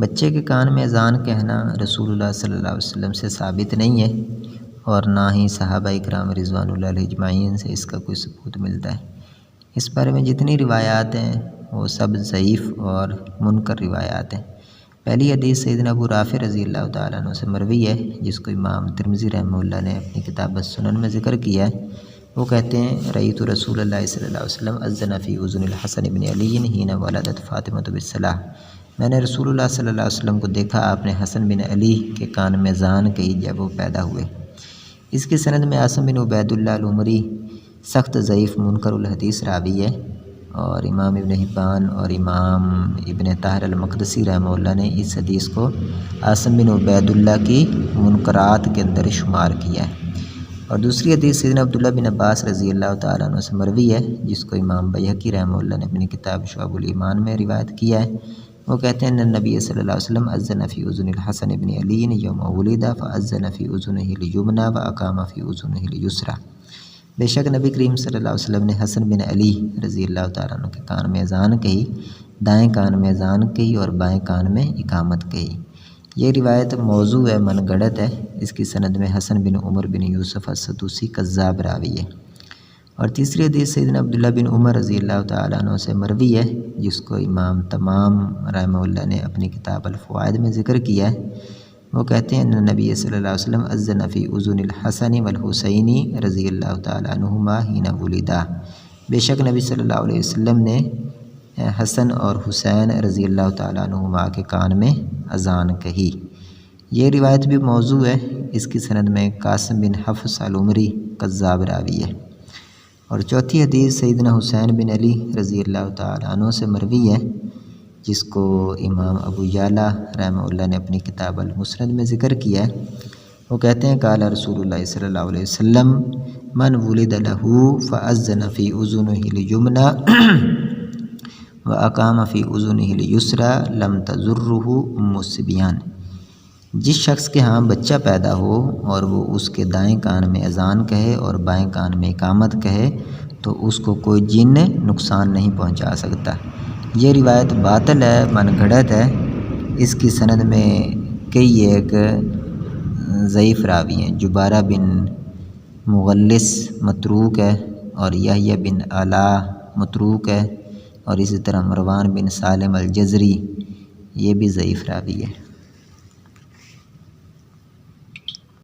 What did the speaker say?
بچے کے کان میں اذان کہنا رسول اللہ صلی اللہ علیہ وسلم سے ثابت نہیں ہے، اور نہ ہی صحابہ اکرام رضوان اللہ علیہ اجمعین سے اس کا کوئی ثبوت ملتا ہے۔ اس بارے میں جتنی روایات ہیں وہ سب ضعیف اور منکر روایات ہیں۔ پہلی حدیث سیدنا ابو رافع رضی اللہ تعالیٰ عنہ سے مروی ہے، جس کو امام ترمذی رحمہ اللہ نے اپنی کتاب السنن میں ذکر کیا ہے۔ وہ کہتے ہیں رأیت رسول اللہ صلی اللہ علیہ وسلم اذن فی اذن الحسن بن علی حین ولدت فاطمہ بالصلاح۔ میں نے رسول اللہ صلی اللہ علیہ وسلم کو دیکھا، آپ نے حسن بن علی کے کان میں اذان کہی جب وہ پیدا ہوئے۔ اس کی سند میں عاصم بن عبید اللہ العمری سخت ضعیف منکر الحدیث راوی ہے، اور امام ابن حبان اور امام ابن طاہر المقدسی رحمہ اللہ نے اس حدیث کو عاصم بن عبید اللہ کی منکرات کے اندر شمار کیا ہے۔ اور دوسری حدیث سیدنا عبداللہ بن عباس رضی اللہ تعالیٰ عنہ سے مروی ہے، جس کو امام بیہقی رحمہ اللہ نے اپنی کتاب شعب الایمان میں روایت کیا ہے۔ وہ کہتے ہیں ان نبی صلی اللہ علیہ وسلم اذن فی اذن الحسن بن علی یوم ولد فاذن فی اذنہ الیمنی واقام فی اذنہ الیسری۔ بے شک نبی کریم صلی اللہ علیہ وسلم نے حسن بن علی رضی اللہ تعالیٰ عنہ کے کان میں اذان کہی، دائیں کان میں اذان کہی اور بائیں کان میں اقامت کہی۔ یہ روایت موضوع ہے، من گڑت ہے۔ اس کی سند میں حسن بن عمر بن یوسف السدوسی کذاب راوی ہے۔ اور تیسری حدیث سیدنا عبداللہ بن عمر رضی اللہ تعالیٰ عنہ سے مروی ہے، جس کو امام تمام رحمہ اللہ نے اپنی کتاب الفوائد میں ذکر کیا ہے۔ وہ کہتے ہیں ان نبی صلی اللہ علیہ وسلم اذن فی اذن الحسن والحسین رضی اللہ تعالیٰ عنہما حین ولدا۔ بے شک نبی صلی اللہ علیہ وسلم نے حسن اور حسین رضی اللہ تعالیٰ عنہما کے کان میں اذان کہی۔ یہ روایت بھی موضوع ہے۔ اس کی سند میں قاسم بن حفص العمری کذاب راوی ہے۔ اور چوتھی حدیث سیدنا حسین بن علی رضی اللہ تعالیٰ عنہ سے مروی ہے، جس کو امام ابو یعلیٰ رحمہ اللہ نے اپنی کتاب المسند میں ذکر کیا ہے۔ وہ کہتے ہیں قال رسول اللہ صلی اللہ علیہ وسلم من ولد لہ فاذن فی اذنہ الیمنی واقام فی اذنہ الیسری لم تضرہ ام الصبیان۔ جس شخص کے ہاں بچہ پیدا ہو اور وہ اس کے دائیں کان میں اذان کہے اور بائیں کان میں اقامت کہے تو اس کو کوئی جن نقصان نہیں پہنچا سکتا۔ یہ روایت باطل ہے، من گھڑت ہے۔ اس کی سند میں کئی ایک ضعیف راوی ہیں۔ جبارہ بن مغلس متروک ہے، اور یحییٰ بن علاء متروک ہے، اور اسی طرح مروان بن سالم الجزری یہ بھی ضعیف راوی ہے۔